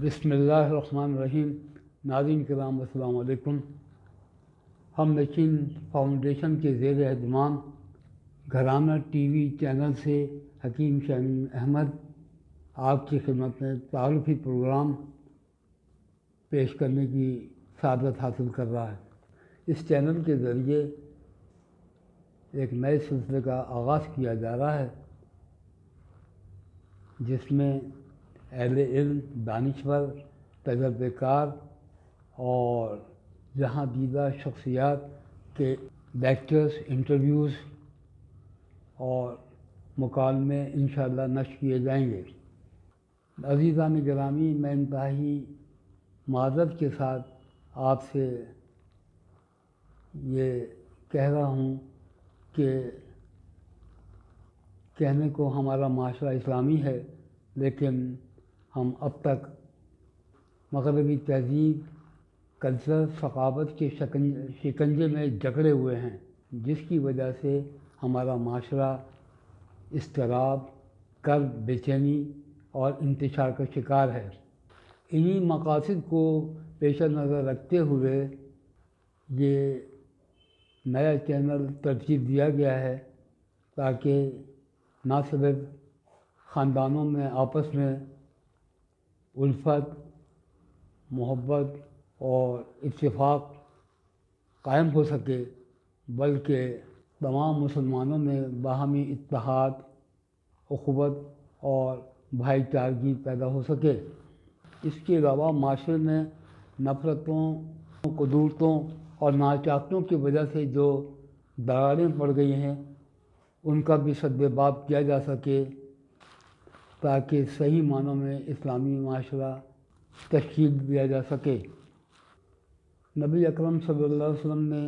بسم اللہ الرحمن الرحیم۔ ناظرین کرام السلام علیکم۔ ہم مشین فاؤنڈیشن کے زیر اہتمام گھرانہ ٹی وی چینل سے حکیم شمیم احمد آپ کی خدمت میں تعارفی پروگرام پیش کرنے کی سعادت حاصل کر رہا ہے۔ اس چینل کے ذریعے ایک نئے سلسلے کا آغاز کیا جا رہا ہے جس میں اہل علم، دانشور، تجربہ کار اور جہاں دیدہ شخصیات کے لیکچرز، انٹرویوز اور مکالمے انشاءاللہ نشر کیے جائیں گے۔ عزیزان گرامی، میں انتہائی معذرت کے ساتھ آپ سے یہ کہہ رہا ہوں کہ کہنے کو ہمارا معاشرہ اسلامی ہے، لیکن ہم اب تک مغربی تہذیب، کلچر، ثقافت کے شکنجے میں جکڑے ہوئے ہیں، جس کی وجہ سے ہمارا معاشرہ اضطراب، کرب، بے چینی اور انتشار کا شکار ہے۔ انہی مقاصد کو پیش نظر رکھتے ہوئے یہ نیا چینل ترتیب دیا گیا ہے تاکہ نہ صرف خاندانوں میں آپس میں الفت، محبت اور اتفاق قائم ہو سکے، بلکہ تمام مسلمانوں میں باہمی اتحاد، اخوت اور بھائی چارگی پیدا ہو سکے۔ اس کے علاوہ معاشرے میں نفرتوں، قدورتوں اور ناچاکیوں کی وجہ سے جو دراریں پڑ گئی ہیں ان کا بھی سد باب کیا جا سکے تاکہ صحیح معنوں میں اسلامی معاشرہ تشکیل دیا جا سکے۔ نبی اکرم صلی اللہ علیہ وسلم نے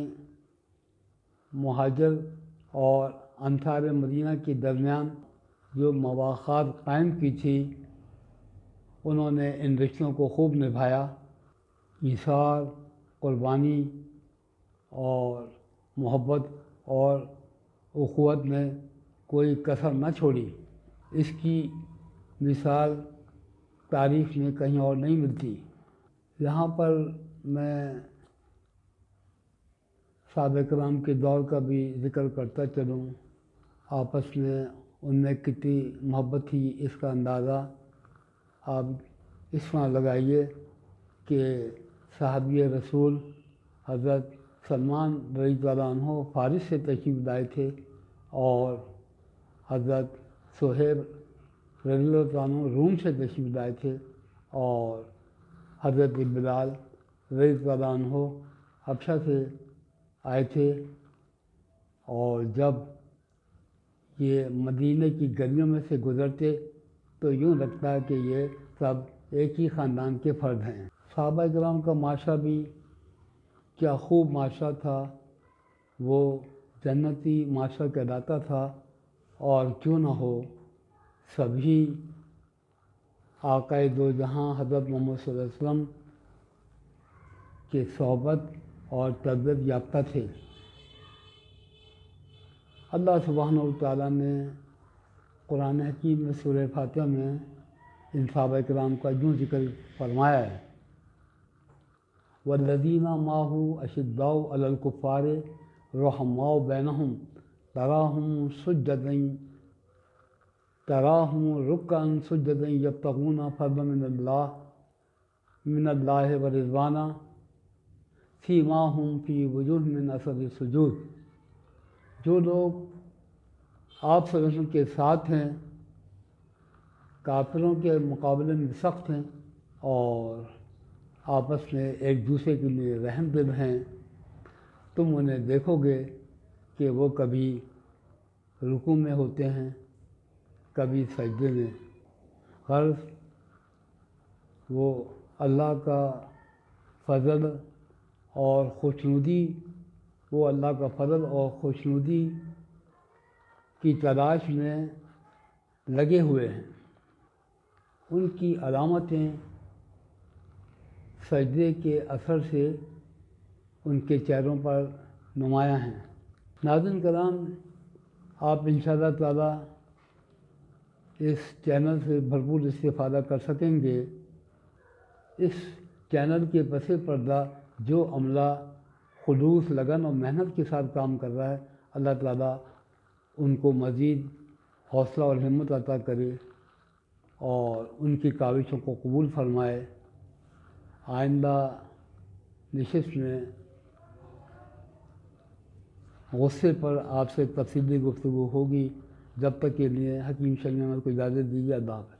مہاجر اور انصار مدینہ کے درمیان جو مواخات قائم کی تھی، انہوں نے ان رشتوں کو خوب نبھایا۔ ایثار، قربانی اور محبت اور اخوت میں کوئی کسر نہ چھوڑی۔ اس کی مثال تاریخ میں کہیں اور نہیں ملتی۔ یہاں پر میں صحابہ کرام کے دور کا بھی ذکر کرتا چلوں۔ آپس میں ان میں کتنی محبت تھی، اس کا اندازہ آپ اس طرح لگائیے کہ صحابی رسول حضرت سلمان رضی اللہ عنہ فارس سے تشریف لائے تھے اور حضرت صہیب رضی اللہ عنہ روم سے تشریف لائے تھے اور حضرت بلال رضی اللہ عنہ حبشہ سے آئے تھے، اور جب یہ مدینہ کی گلیوں میں سے گزرتے تو یوں لگتا ہے کہ یہ سب ایک ہی خاندان کے فرد ہیں۔ صحابہ کرام کا معاشرہ بھی کیا خوب معاشرہ تھا، وہ جنتی معاشرہ کہلاتا تھا، اور کیوں نہ ہو سبھی آقا دو جہاں حضرت محمد صلی اللہ علیہ وسلم کے صحبت اور تربیت یافتہ تھے۔ اللہ سبحانہ وتعالیٰ نے قرآن حکیم میں سورہ فاتحہ میں ان صحابہ کرام کا یوں ذکر فرمایا ہے: والذین معہ اشداء علی الکفار رحماء بینہم تراہم رکعا سجدا یبتغون فضلا من اللہ ورضوانا سیماہم فی وجوہہم من اثر السجود۔ جو لوگ آپ صلی اللہ علیہ وسلم کے ساتھ ہیں، کافروں کے مقابلے میں سخت ہیں اور آپس میں ایک دوسرے کے لیے رحم دل ہیں، تم انہیں دیکھو گے کہ وہ کبھی رکوع میں ہوتے ہیں، کبھی سجدے میں۔ غرض وہ اللہ کا فضل اور خوشنودی کی تلاش میں لگے ہوئے ہیں۔ ان کی علامتیں سجدے کے اثر سے ان کے چہروں پر نمایاں ہیں۔ ناظرین کرام، آپ انشاءاللہ تعالیٰ اس چینل سے بھرپور استفادہ کر سکیں گے اس چینل کے پس پردہ جو عملہ خلوص، لگن اور محنت کے ساتھ کام کر رہا ہے، اللہ تعالیٰ ان کو مزید حوصلہ اور ہمت عطا کرے اور ان کی کاوشوں کو قبول فرمائے۔ آئندہ نشست میں غصے پر آپ سے تفصیلی گفتگو ہوگی۔ جب تک کے لیے حکیم شمیم احمد کو اجازت دیجیے۔ اللہ حافظ۔